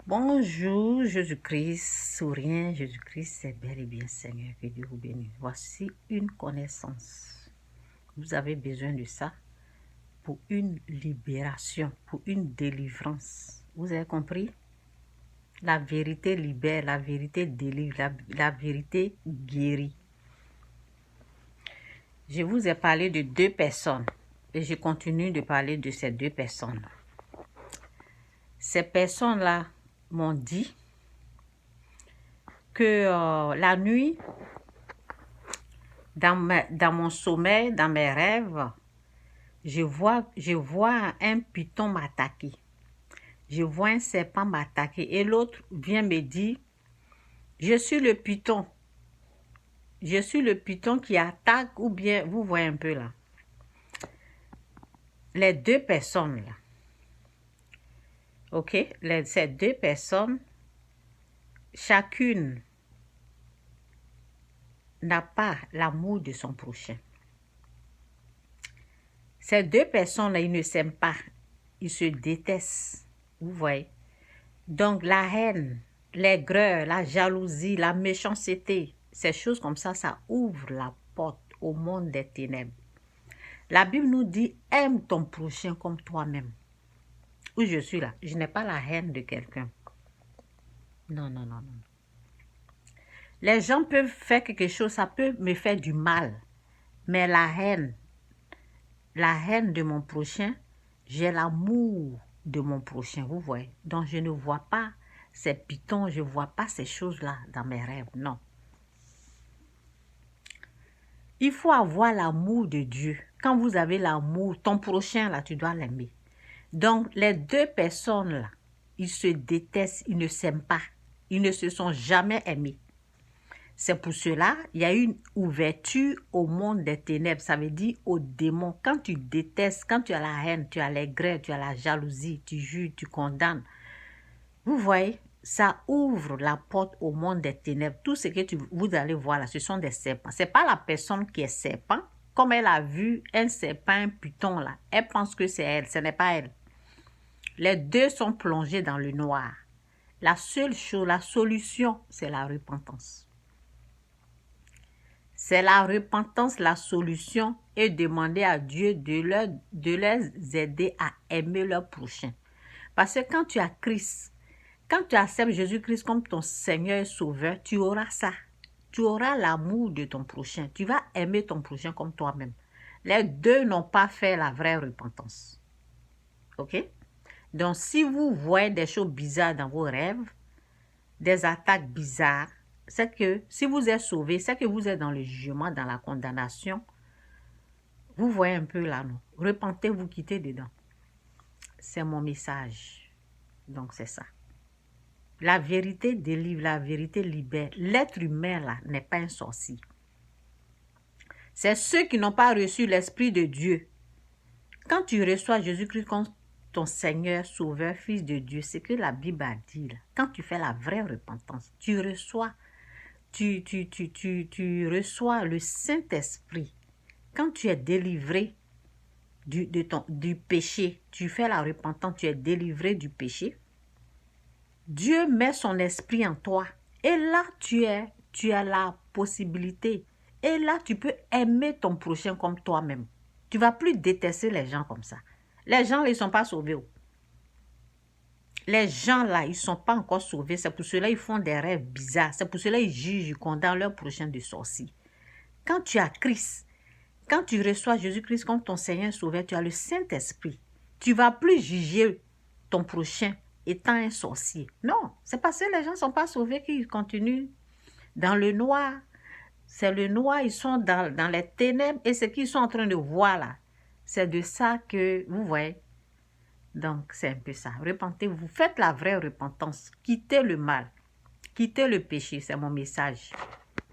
Bonjour Jésus-Christ, souriant Jésus-Christ, c'est bel et bien Seigneur, que Dieu vous bénisse. Voici une connaissance. Vous avez besoin de ça pour une libération, pour une délivrance. Vous avez compris? La vérité libère, la vérité délivre, la vérité guérit. Je vous ai parlé de 2 personnes et je continue de parler de ces 2 personnes. Ces personnes-là m'ont dit que la nuit, dans mon sommeil, dans mes rêves, je vois un python m'attaquer. Je vois un serpent m'attaquer et l'autre vient me dire, je suis le python. Je suis le python qui attaque, ou bien, vous voyez un peu là. Les 2 personnes là. Ok? Ces 2 personnes, chacune n'a pas l'amour de son prochain. Ces 2 personnes-là, ils ne s'aiment pas. Ils se détestent. Vous voyez? Donc, la haine, l'aigreur, la jalousie, la méchanceté, ces choses comme ça ouvre la porte au monde des ténèbres. La Bible nous dit, aime ton prochain comme toi-même. Où je suis là, je n'ai pas la haine de quelqu'un. Non, non, non, non. Les gens peuvent faire quelque chose, ça peut me faire du mal. Mais la haine de mon prochain, j'ai l'amour de mon prochain, vous voyez. Donc, je ne vois pas ces pythons, je ne vois pas ces choses-là dans mes rêves, non. Il faut avoir l'amour de Dieu. Quand vous avez l'amour, ton prochain, là, tu dois l'aimer. Donc, les 2 personnes-là, ils se détestent, ils ne s'aiment pas. Ils ne se sont jamais aimés. C'est pour cela, il y a une ouverture au monde des ténèbres. Ça veut dire aux démons. Quand tu détestes, quand tu as la haine, tu as l'aigreur, tu as la jalousie, tu juges, tu condamnes. Vous voyez, ça ouvre la porte au monde des ténèbres. Tout ce que vous allez voir là, ce sont des serpents. Ce n'est pas la personne qui est serpent. Comme elle a vu un serpent, un python là, elle pense que c'est elle. Ce n'est pas elle. Les 2 sont plongés dans le noir. La seule chose, la solution, c'est la repentance. C'est la repentance, la solution, et demander à Dieu de les aider à aimer leur prochain. Parce que quand tu as Christ, quand tu acceptes Jésus-Christ comme ton Seigneur et Sauveur, tu auras ça. Tu auras l'amour de ton prochain. Tu vas aimer ton prochain comme toi-même. Les 2 n'ont pas fait la vraie repentance. Ok? Donc, si vous voyez des choses bizarres dans vos rêves, des attaques bizarres, c'est que si vous êtes sauvé, c'est que vous êtes dans le jugement, dans la condamnation. Vous voyez un peu là, non? Repentez-vous, quittez dedans. C'est mon message. Donc, c'est ça. La vérité délivre, la vérité libère. L'être humain, là, n'est pas un sorcier. C'est ceux qui n'ont pas reçu l'Esprit de Dieu. Quand tu reçois Jésus-Christ comme ton Seigneur, Sauveur, Fils de Dieu, c'est que la Bible a dit, là. Quand tu fais la vraie repentance, tu reçois le Saint-Esprit. Quand tu es délivré du péché, tu fais la repentance, tu es délivré du péché. Dieu met son esprit en toi. Et là, tu as la possibilité. Et là, tu peux aimer ton prochain comme toi-même. Tu ne vas plus détester les gens comme ça. Les gens, ils ne sont pas sauvés. Les gens là, ils ne sont pas encore sauvés. C'est pour cela qu'ils font des rêves bizarres. C'est pour cela qu'ils jugent, ils condamnent leur prochain de sorcier. Quand tu as Christ, quand tu reçois Jésus-Christ comme ton Seigneur Sauveur, tu as le Saint-Esprit. Tu ne vas plus juger ton prochain étant un sorcier. Non, c'est parce que les gens ne sont pas sauvés qu'ils continuent dans le noir. C'est le noir, ils sont dans les ténèbres et ce qu'ils sont en train de voir là, c'est de ça que vous voyez. Donc, c'est un peu ça. Repentez-vous, faites la vraie repentance. Quittez le mal, quittez le péché, c'est mon message.